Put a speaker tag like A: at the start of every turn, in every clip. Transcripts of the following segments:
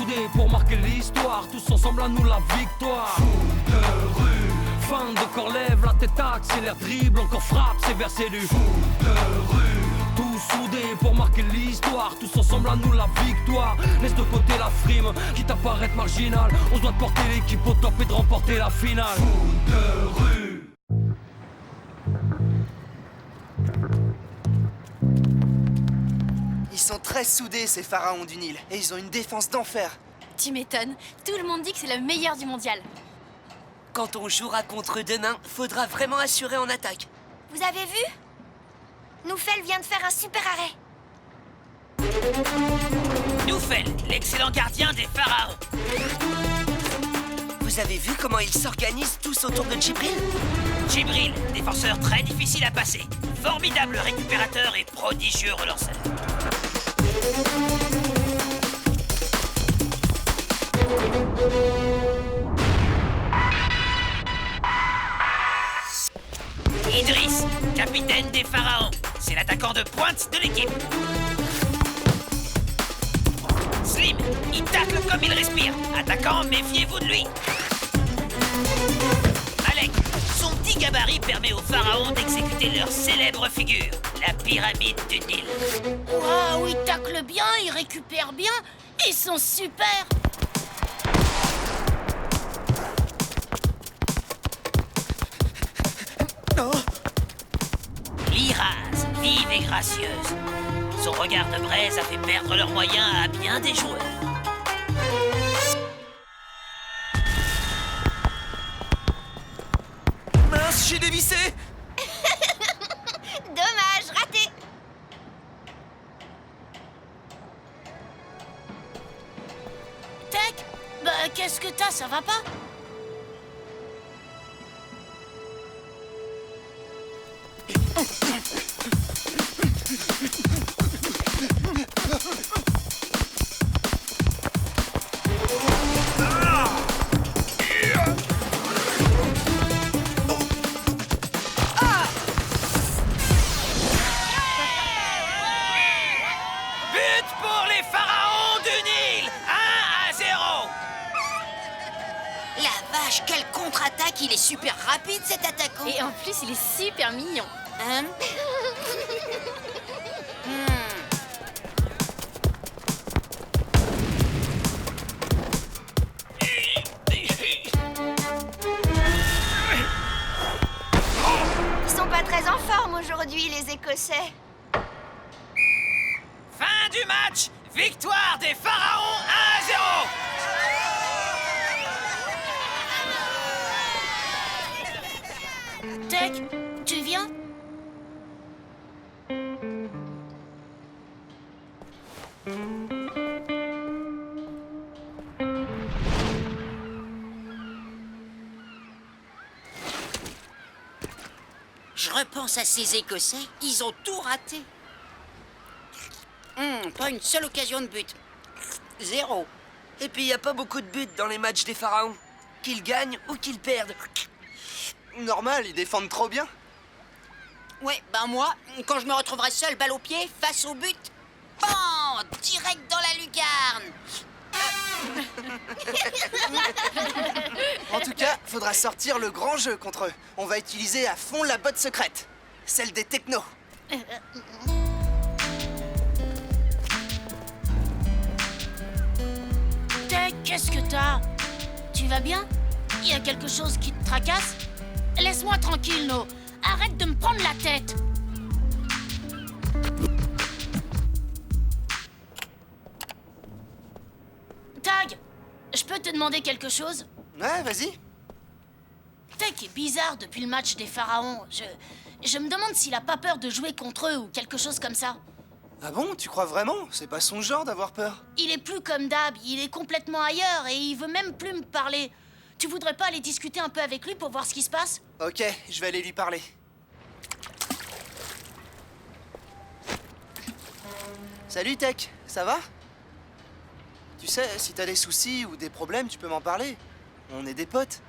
A: soudés pour marquer l'histoire, tous ensemble à nous la victoire. Foot de rue, fin de corps lève, la tête accélère, dribble, encore frappe, c'est versé du foot de rue. Tous soudés pour marquer l'histoire, tous ensemble à nous la victoire. Laisse de côté la frime, quitte à paraître marginal. On se doit de porter l'équipe au top et de remporter la finale. Foot de rue.
B: Ils sont très soudés, ces pharaons du Nil, et ils ont une défense d'enfer.
C: Tu m'étonnes, tout le monde dit que c'est la meilleure du mondial.
D: Quand on jouera contre eux demain, faudra vraiment assurer en attaque.
C: Vous avez vu? Noufel vient de faire un super arrêt.
E: Noufel, l'excellent gardien des pharaons.
D: Vous avez vu comment ils s'organisent tous autour de Djibril?
E: Djibril, défenseur très difficile à passer. Formidable récupérateur et prodigieux relanceur. Idriss, capitaine des pharaons. C'est l'attaquant de pointe de l'équipe. Slim, il tacle comme il respire. Attaquant, méfiez-vous de lui. Malek, son petit gabarit permet aux pharaons d'exécuter leur célèbre figure, la pyramide du Nil.
C: Waouh, ils taclent bien, ils récupèrent bien, ils sont super.
E: Liraz, vive et gracieuse. Son regard de braise a fait perdre leurs moyens à bien des joueurs.
D: Mince, j'ai dévissé!
C: Dommage, raté. Tech, bah qu'est-ce que t'as, ça va pas?
E: But pour les pharaons du Nil, 1-0.
F: La vache, quelle contre-attaque! Il est super rapide, cet attaquant.
C: Et en plus, il est super mignon.
F: Hein?
C: Ils sont pas très en forme aujourd'hui, les Écossais.
E: Fin du match, victoire des pharaons 1-0.
C: Tech, tu viens?
F: Je repense à ces Écossais, ils ont tout raté. Pas une seule occasion de but. 0.
D: Et puis y a pas beaucoup de buts dans les matchs des pharaons. Qu'ils gagnent ou qu'ils perdent.
B: Normal, ils défendent trop bien.
F: Ouais, ben moi, quand je me retrouverai seul, balle au pied, face au but, pan, direct dans la lucarne.
B: En tout cas, faudra sortir le grand jeu contre eux. On va utiliser à fond la botte secrète. Celle des technos.
C: Tech, qu'est-ce que t'as? Tu vas bien? Il y a quelque chose qui te tracasse? Laisse-moi tranquille, No. Arrête de me prendre la tête. Tag, je peux te demander quelque chose?
B: Ouais, vas-y.
C: Tech est bizarre depuis le match des pharaons. Je me demande s'il a pas peur de jouer contre eux ou quelque chose comme ça.
B: Ah bon, tu crois vraiment? C'est pas son genre d'avoir peur.
C: Il est plus comme d'hab, il est complètement ailleurs et il veut même plus me parler. Tu voudrais pas aller discuter un peu avec lui pour voir ce qui se passe?
B: Ok, je vais aller lui parler. Salut Tech, ça va? Tu sais, si t'as des soucis ou des problèmes, tu peux m'en parler. On est des potes.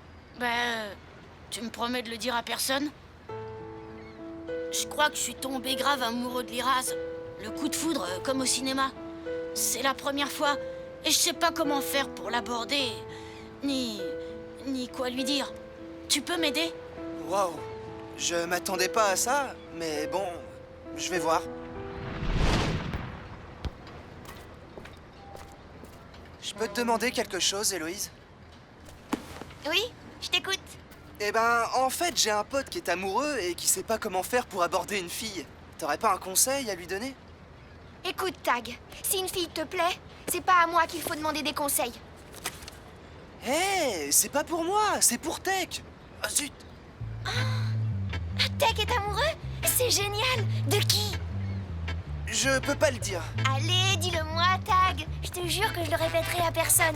C: Tu me promets de le dire à personne? Je crois que je suis tombé grave amoureux de Liraz. Le coup de foudre, comme au cinéma. C'est la première fois. et je sais pas comment faire pour l'aborder, ni quoi lui dire. Tu peux m'aider?
B: Waouh, je m'attendais pas à ça, mais bon, je vais voir. Je peux te demander quelque chose, Héloïse?
G: Oui, je t'écoute.
B: Eh ben, en fait, j'ai un pote qui est amoureux et qui sait pas comment faire pour aborder une fille. T'aurais pas un conseil à lui donner?
G: Écoute, Tag, si une fille te plaît, c'est pas à moi qu'il faut demander des conseils.
B: Hé, c'est pas pour moi, c'est pour Tech. Ah zut.
G: Tech est amoureux? C'est génial. De qui?
B: Je peux pas le dire.
G: Allez, dis-le-moi, Tag. Je te jure que je le répéterai à personne.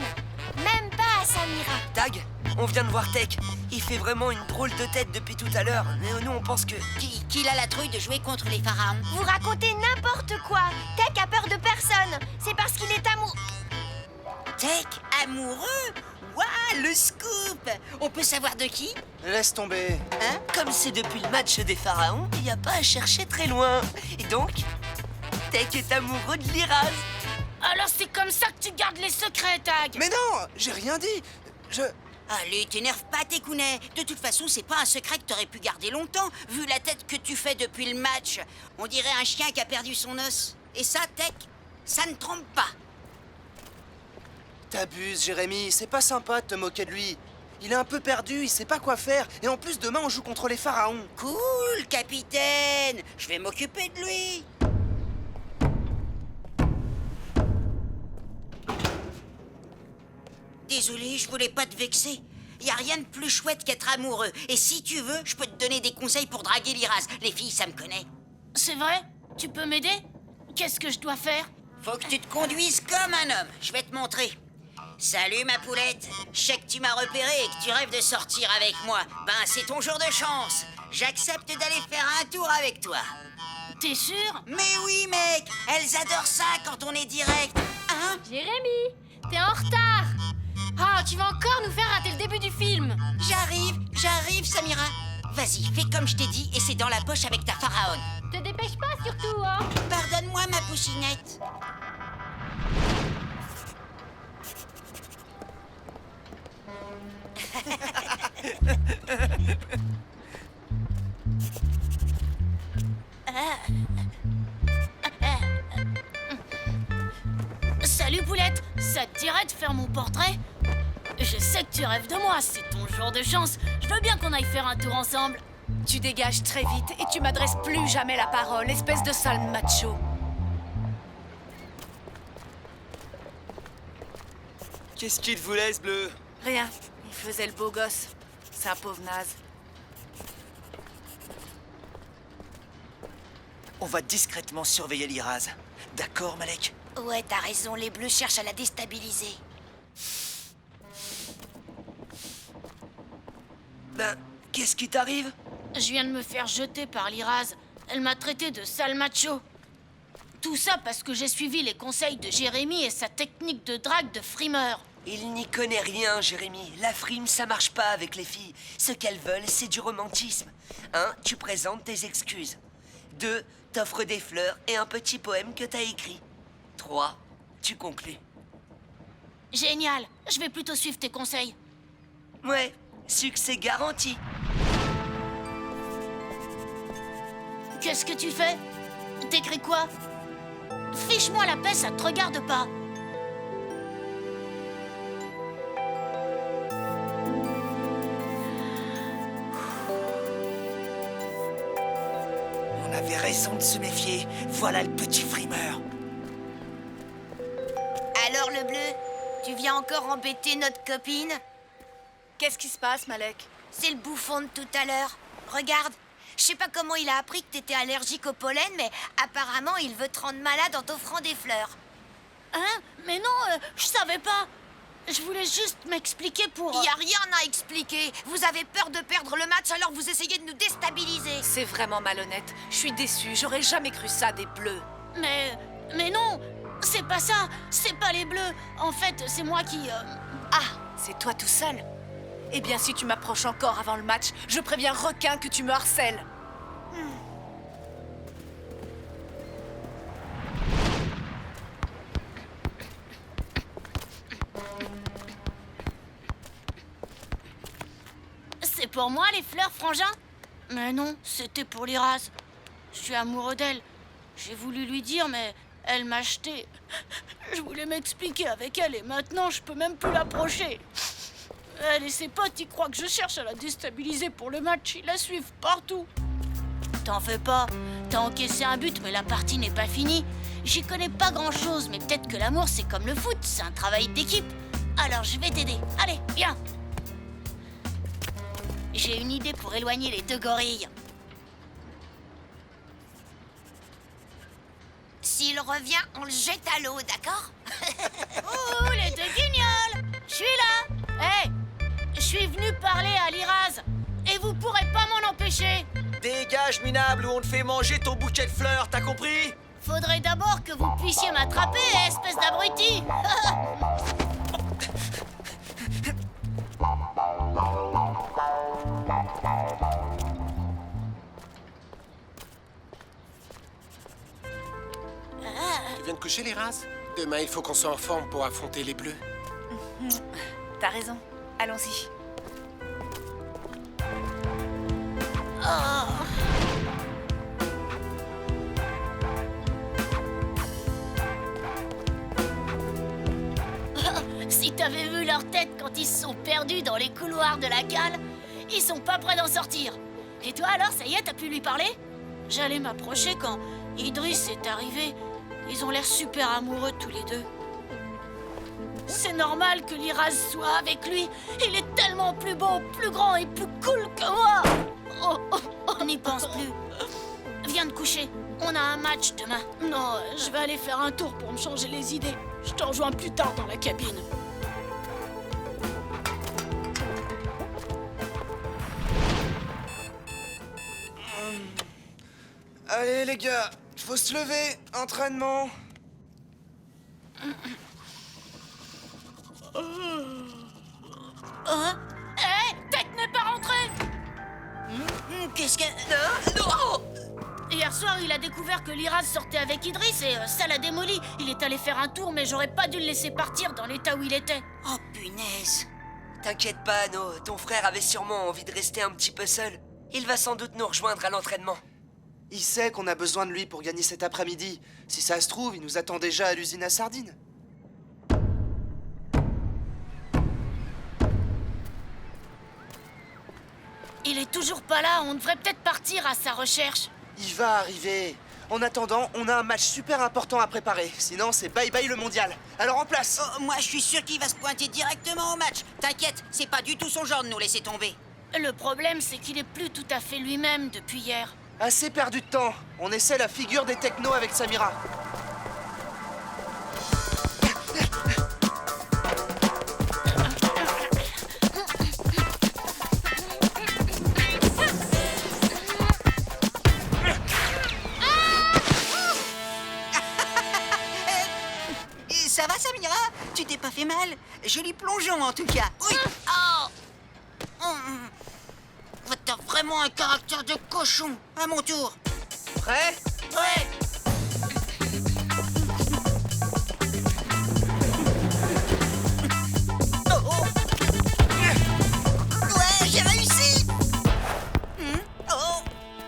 G: Même pas à Samira.
D: Tag, on vient de voir Tech. Il fait vraiment une drôle de tête depuis tout à l'heure. Mais nous, on pense que...
F: Qu'il a la trouille de jouer contre les pharaons.
G: Vous racontez n'importe quoi. Tech a peur de personne. C'est parce qu'il est amoureux.
F: Tech amoureux? Waouh, le scoop! On peut savoir de qui?
B: Laisse tomber.
F: Hein?
D: Comme c'est depuis le match des pharaons, il n'y a pas à chercher très loin. Et donc, Tech est amoureux de Liraz.
C: Alors c'est comme ça que tu gardes les secrets, Tag.
B: Mais non, j'ai rien dit.
F: Allez, t'énerve pas, Tekounet. De toute façon, c'est pas un secret que t'aurais pu garder longtemps, vu la tête que tu fais depuis le match. On dirait un chien qui a perdu son os. Et ça, Tech, ça ne trompe pas.
B: T'abuses, Jérémy, c'est pas sympa de te moquer de lui. Il est un peu perdu, il sait pas quoi faire. Et en plus, demain, on joue contre les pharaons.
F: Cool, capitaine. Je vais m'occuper de lui. Désolé, je voulais pas te vexer. Y a rien de plus chouette qu'être amoureux. Et si tu veux, je peux te donner des conseils pour draguer Liraz. Les filles, ça me connaît.
C: C'est vrai? Tu peux m'aider? Qu'est-ce que je dois faire?
F: Faut que tu te conduises comme un homme. Je vais te montrer. Salut, ma poulette. Je sais que tu m'as repéré et que tu rêves de sortir avec moi. Ben, c'est ton jour de chance. J'accepte d'aller faire un tour avec toi.
C: T'es sûr?
F: Mais oui, mec. Elles adorent ça quand on est direct. Hein?
G: Jérémy, t'es en retard.
C: Ah, tu vas encore nous faire rater le début du film.
F: J'arrive, Samira. Vas-y, fais comme je t'ai dit et c'est dans la poche avec ta pharaone.
G: Te dépêche pas surtout, hein.
F: Pardonne-moi, ma pouchinette.
C: Salut, Poulette. Ça te dirait de faire mon portrait? Je sais que tu rêves de moi, c'est ton jour de chance. Je veux bien qu'on aille faire un tour ensemble.
H: Tu dégages très vite et tu m'adresses plus jamais la parole, espèce de sale macho.
I: Qu'est-ce qu'il vous laisse, Bleu?
H: Rien, il faisait le beau gosse. C'est un pauvre naze.
I: On va discrètement surveiller Liraz. D'accord, Malek?
C: Ouais, t'as raison, les bleus cherchent à la déstabiliser.
D: Ben, qu'est-ce qui t'arrive?
C: Je viens de me faire jeter par Liraz. Elle m'a traité de sale macho. Tout ça parce que j'ai suivi les conseils de Jérémy et sa technique de drague de frimeur.
D: Il n'y connaît rien, Jérémy. La frime, ça marche pas avec les filles. Ce qu'elles veulent, c'est du romantisme. 1, tu présentes tes excuses. 2, t'offres des fleurs et un petit poème que t'as écrit. 3, tu conclus.
C: Génial, je vais plutôt suivre tes conseils.
D: Ouais, succès garanti.
C: Qu'est-ce que tu fais? T'écris quoi? Fiche-moi la paix, ça te regarde pas.
I: On avait raison de se méfier. Voilà le petit frimeur.
G: Alors, le bleu, tu viens encore embêter notre copine?
H: Qu'est-ce qui se passe, Malek?
G: C'est le bouffon de tout à l'heure. Regarde, je sais pas comment il a appris que t'étais allergique au pollen, mais apparemment, il veut te rendre malade en t'offrant des fleurs.
C: Hein? Mais non, je savais pas. Je voulais juste m'expliquer pour...
G: Il y a rien à expliquer. Vous avez peur de perdre le match, alors vous essayez de nous déstabiliser.
H: C'est vraiment malhonnête. Je suis déçue, j'aurais jamais cru ça des bleus.
C: Mais non, c'est pas ça. C'est pas les bleus. En fait, c'est moi qui...
H: Ah, c'est toi tout seul? Eh bien, si tu m'approches encore avant le match, je préviens Requin que tu me harcèles.
C: pour moi, les fleurs, frangin? Mais non, c'était pour Liraz. Je suis amoureux d'elle. J'ai voulu lui dire, mais elle m'a jeté. Je voulais m'expliquer avec elle et maintenant, je peux même plus l'approcher. Elle et ses potes, ils croient que je cherche à la déstabiliser pour le match. Ils la suivent partout. T'en fais pas. T'as encaissé un but, mais la partie n'est pas finie. J'y connais pas grand-chose, mais peut-être que l'amour, c'est comme le foot. C'est un travail d'équipe. Alors, je vais t'aider. Allez, viens. J'ai une idée pour éloigner les deux gorilles.
G: S'il revient, on le jette à l'eau, d'accord?
C: Ouh, les deux guignols! Je suis là! Hé! Je suis venu parler à Liraz. Et vous pourrez pas m'en empêcher.
I: Dégage, minable, ou on te fait manger ton bouquet de fleurs, t'as compris?
C: Faudrait d'abord que vous puissiez m'attraper, espèce d'abruti!
J: Tu viens de coucher, Liraz? Demain, il faut qu'on soit en forme pour affronter les Bleus.
H: T'as raison. Allons-y.
C: Si t'avais vu leur tête quand ils se sont perdus dans les couloirs de la cale, ils sont pas prêts d'en sortir. Et toi alors, ça y est, t'as pu lui parler? J'allais m'approcher quand Idriss est arrivé. Ils ont l'air super amoureux tous les deux. C'est normal que Liraz soit avec lui. Il est tellement plus beau, plus grand et plus cool que moi. On n'y pense plus. Viens te coucher. On a un match demain. Non, je vais aller faire un tour pour me changer les idées. Je te rejoins plus tard dans la cabine.
B: Allez les gars, faut se lever, entraînement.
C: Hein? Hé, Tech n'est pas rentré.
F: Qu'est-ce que...
D: Non!
C: Hier soir, il a découvert que Liraz sortait avec Idriss et ça l'a démoli. Il est allé faire un tour, mais j'aurais pas dû le laisser partir dans l'état où il était.
F: Oh, punaise.
D: T'inquiète pas, Anno, ton frère avait sûrement envie de rester un petit peu seul. Il va sans doute nous rejoindre à l'entraînement.
B: Il sait qu'on a besoin de lui pour gagner cet après-midi. Si ça se trouve, il nous attend déjà à l'usine à sardines.
C: Il est toujours pas là, on devrait peut-être partir à sa recherche.
B: Il va arriver. En attendant, on a un match super important à préparer. Sinon, c'est bye-bye le mondial. Alors en place.
F: Oh, moi, je suis sûr qu'il va se pointer directement au match. T'inquiète, c'est pas du tout son genre de nous laisser tomber.
C: Le problème, c'est qu'il est plus tout à fait lui-même depuis hier.
B: Assez perdu de temps. On essaie la figure des technos avec Samira.
F: Ça va, Samira? Tu t'es pas fait mal? Joli plongeon, en tout cas. Oui. Oh. T'as vraiment un caractère de cochon. À mon tour.
B: Prêt?
F: Ouais. Ouais, j'ai réussi. Oh.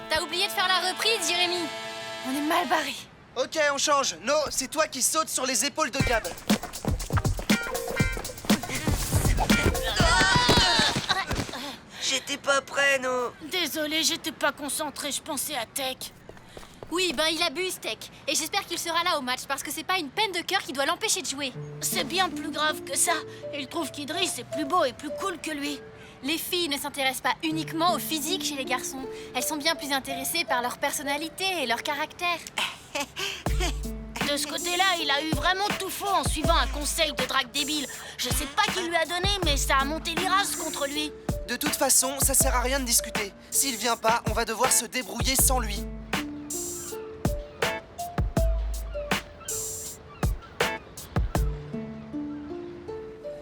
G: T'as oublié de faire la reprise, Jérémy.
H: On est mal barrés.
B: Ok, on change. No, c'est toi qui sautes sur les épaules de Gab.
D: J'étais pas prêt, non.
C: Désolée, j'étais pas concentrée, je pensais à Tech.
G: Oui, ben il abuse, Tech. Et j'espère qu'il sera là au match parce que c'est pas une peine de cœur qui doit l'empêcher de jouer.
C: C'est bien plus grave que ça. Il trouve qu'Idriss est plus beau et plus cool que lui.
G: Les filles ne s'intéressent pas uniquement au physique chez les garçons. Elles sont bien plus intéressées par leur personnalité et leur caractère.
C: De ce côté-là, il a eu vraiment tout faux en suivant un conseil de drague débile. Je sais pas qui lui a donné, mais ça a monté Liraz contre lui.
B: De toute façon, ça sert à rien de discuter. S'il vient pas, on va devoir se débrouiller sans lui.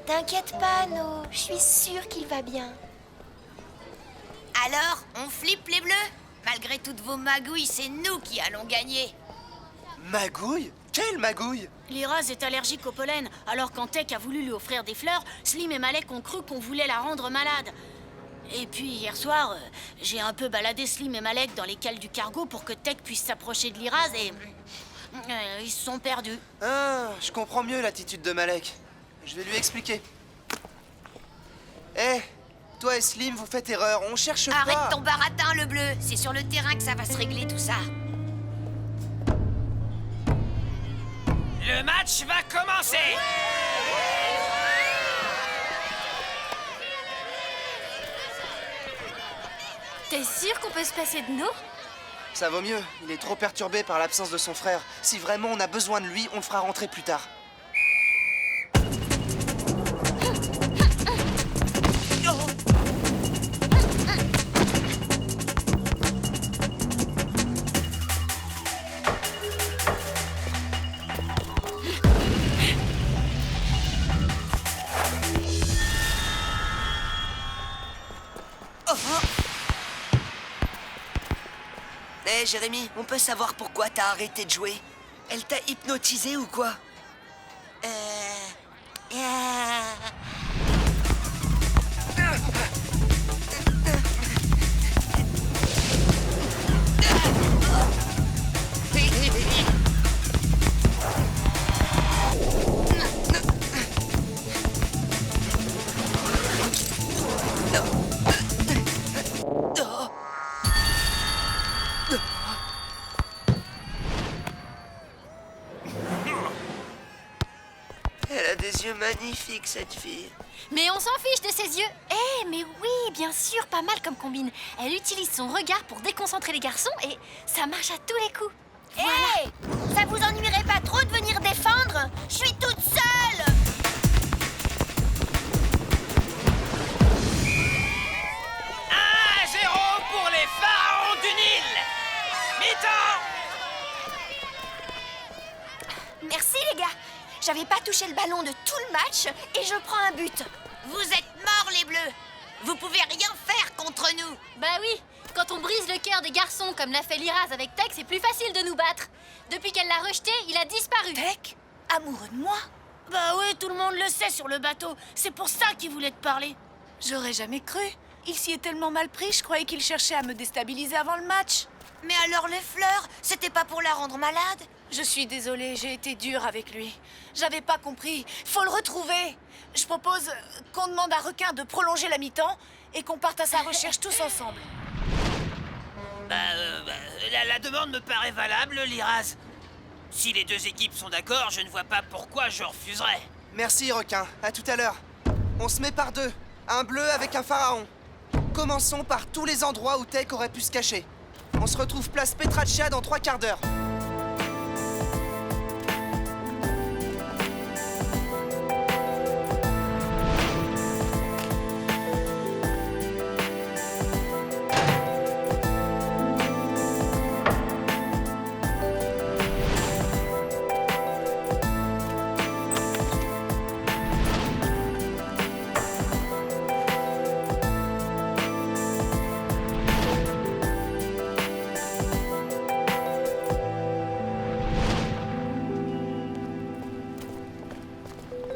G: T'inquiète pas, No. Je suis sûre qu'il va bien. Alors, on flippe les bleus? Malgré toutes vos magouilles, c'est nous qui allons gagner.
B: Magouille? Quelle magouille?
C: Liraz est allergique au pollen, alors quand Tech a voulu lui offrir des fleurs, Slim et Malek ont cru qu'on voulait la rendre malade. Et puis hier soir, j'ai un peu baladé Slim et Malek dans les cales du cargo pour que Tech puisse s'approcher de Liraz et... ils se sont perdus.
B: Ah, je comprends mieux l'attitude de Malek. Je vais lui expliquer. Eh, toi et Slim, vous faites erreur, on cherche pas...
G: Arrête ton baratin, le bleu. C'est sur le terrain que ça va se régler, tout ça.
E: Le match va commencer.
H: T'es sûr qu'on peut se passer de nous?
B: Ça vaut mieux, il est trop perturbé par l'absence de son frère. Si vraiment on a besoin de lui, on le fera rentrer plus tard.
D: Eh, Jérémy, on peut savoir pourquoi t'as arrêté de jouer? Elle t'a hypnotisé ou quoi? Elle a des yeux magnifiques, cette fille.
H: Mais on s'en fiche de ses yeux. Eh, mais oui, bien sûr, pas mal comme combine. Elle utilise son regard pour déconcentrer les garçons et ça marche à tous les coups.
G: Hé, ça vous ennuierait pas trop de venir défendre? Je suis toute seule.
E: 1-0 pour les pharaons du Nil. Mi-temps.
G: Merci, les gars. J'avais pas touché le ballon de tout le match et je prends un but. Vous êtes morts, les bleus. Vous pouvez rien faire contre nous.
H: Bah oui, quand on brise le cœur des garçons comme l'a fait Liraz avec Tech, c'est plus facile de nous battre. Depuis qu'elle l'a rejeté, il a disparu.
G: Tech, amoureux de moi?
C: Bah oui, tout le monde le sait sur le bateau. C'est pour ça qu'il voulait te parler.
H: J'aurais jamais cru. Il s'y est tellement mal pris, je croyais qu'il cherchait à me déstabiliser avant le match.
G: Mais alors les fleurs, c'était pas pour la rendre malade?
H: Je suis désolée, j'ai été dure avec lui. J'avais pas compris. Faut le retrouver. Je propose qu'on demande à Requin de prolonger la mi-temps et qu'on parte à sa recherche tous ensemble.
E: La demande me paraît valable, Liraz. Si les deux équipes sont d'accord, je ne vois pas pourquoi je refuserais.
B: Merci, requin. À tout à l'heure. On se met par deux. Un bleu avec un pharaon. Commençons par tous les endroits où Tech aurait pu se cacher. On se retrouve place Petraccia dans 3 quarts d'heure.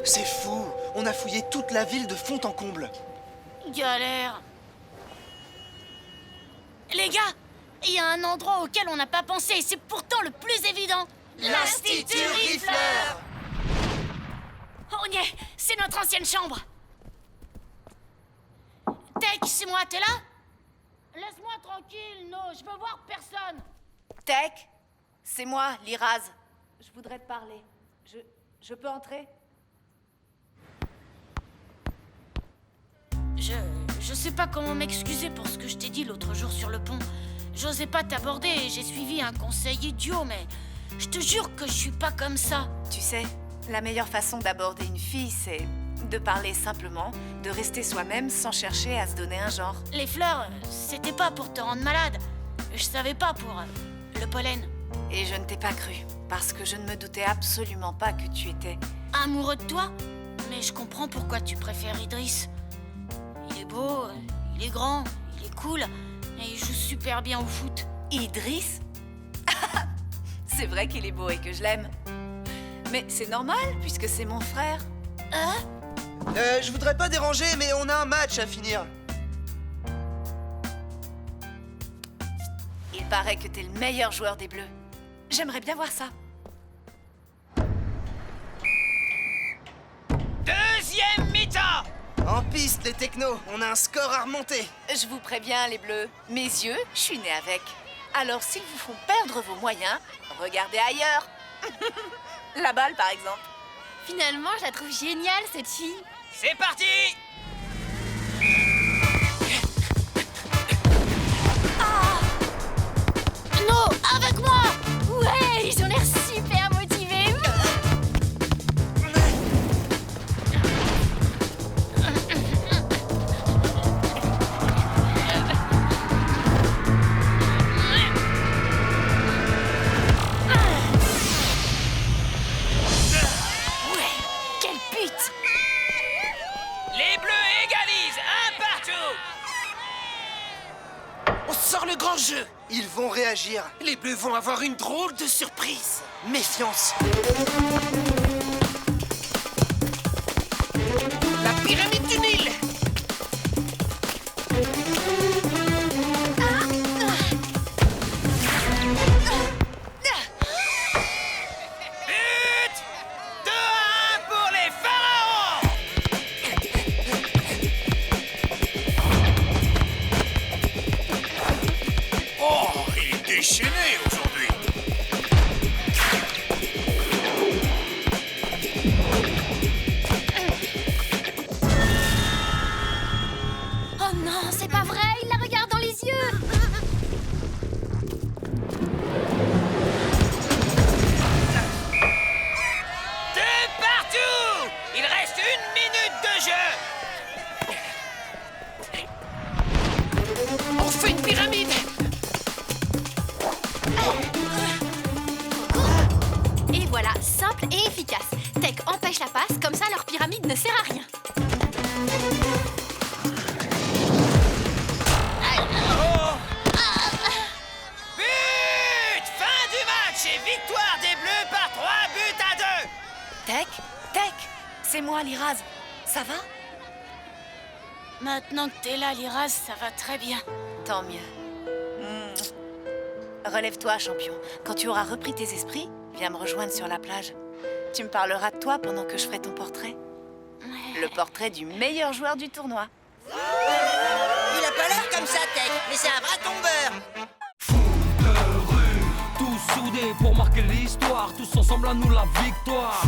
B: C'est fou. On a fouillé toute la ville de fond en comble.
C: Galère. Les gars, il y a un endroit auquel on n'a pas pensé et c'est pourtant le plus évident.
B: L'Institut Riffler.
C: On y est, c'est notre ancienne chambre. Tech, c'est moi, t'es là? Laisse-moi tranquille, no, je veux voir personne.
H: Tech, c'est moi, Liraz. Je voudrais te parler. Je peux entrer?
C: Je sais pas comment m'excuser pour ce que je t'ai dit l'autre jour sur le pont. J'osais pas t'aborder et j'ai suivi un conseil idiot, mais je te jure que je suis pas comme ça.
H: Tu sais, la meilleure façon d'aborder une fille, c'est de parler simplement, de rester soi-même sans chercher à se donner un genre.
C: Les fleurs, c'était pas pour te rendre malade. Je savais pas pour le pollen.
H: Et je ne t'ai pas cru, parce que je ne me doutais absolument pas que tu étais...
C: Amoureux de toi? Mais je comprends pourquoi tu préfères Idriss. Il est beau, il est grand, il est cool, et il joue super bien au foot.
H: Idriss? C'est vrai qu'il est beau et que je l'aime. Mais c'est normal, puisque c'est mon frère.
B: Je voudrais pas déranger, mais on a un match à finir.
H: paraît que t'es le meilleur joueur des Bleus. J'aimerais bien voir ça.
E: Deuxième mi-temps.
B: En piste, les technos, on a un score à remonter.
H: Je vous préviens, les Bleus, mes yeux, je suis née avec. Alors, s'ils vous font perdre vos moyens, regardez ailleurs. La balle, par exemple.
G: Finalement, je la trouve géniale, cette fille.
E: C'est parti.
C: Non, avec moi.
G: Ouais, ils ont l'air super motivés.
C: Ouais, quel but.
E: Les Bleus égalisent, un partout.
J: On sort le grand jeu.
B: Ils vont réagir.
J: Les Bleus vont avoir une drôle de surprise.
B: Méfiance.
J: La pyramide du Nil.
E: But 2-1 pour les Pharaons.
K: Oh, il est déchaîné aujourd'hui.
G: Oh non, c'est pas vrai, il la regarde dans les yeux.
E: Deux partout. Il reste 1 minute de jeu.
J: On fait une pyramide.
G: Et voilà, simple et efficace. Tech empêche la passe, comme ça leur pyramide ne sert à rien.
E: But. Fin du match et victoire des Bleus par 3-2.
H: Tech, c'est moi, Liraz. Ça va?
C: Maintenant que t'es là, Liraz, ça va très bien.
H: Tant mieux. Relève-toi, champion. Quand tu auras repris tes esprits, viens me rejoindre sur la plage. Tu me parleras de toi pendant que je ferai ton portrait. Le portrait du meilleur joueur du tournoi.
F: Il a pas l'air comme ça, Tech, mais c'est un vrai tombeur.
A: Tous soudés pour marquer l'histoire, tous ensemble à nous la victoire.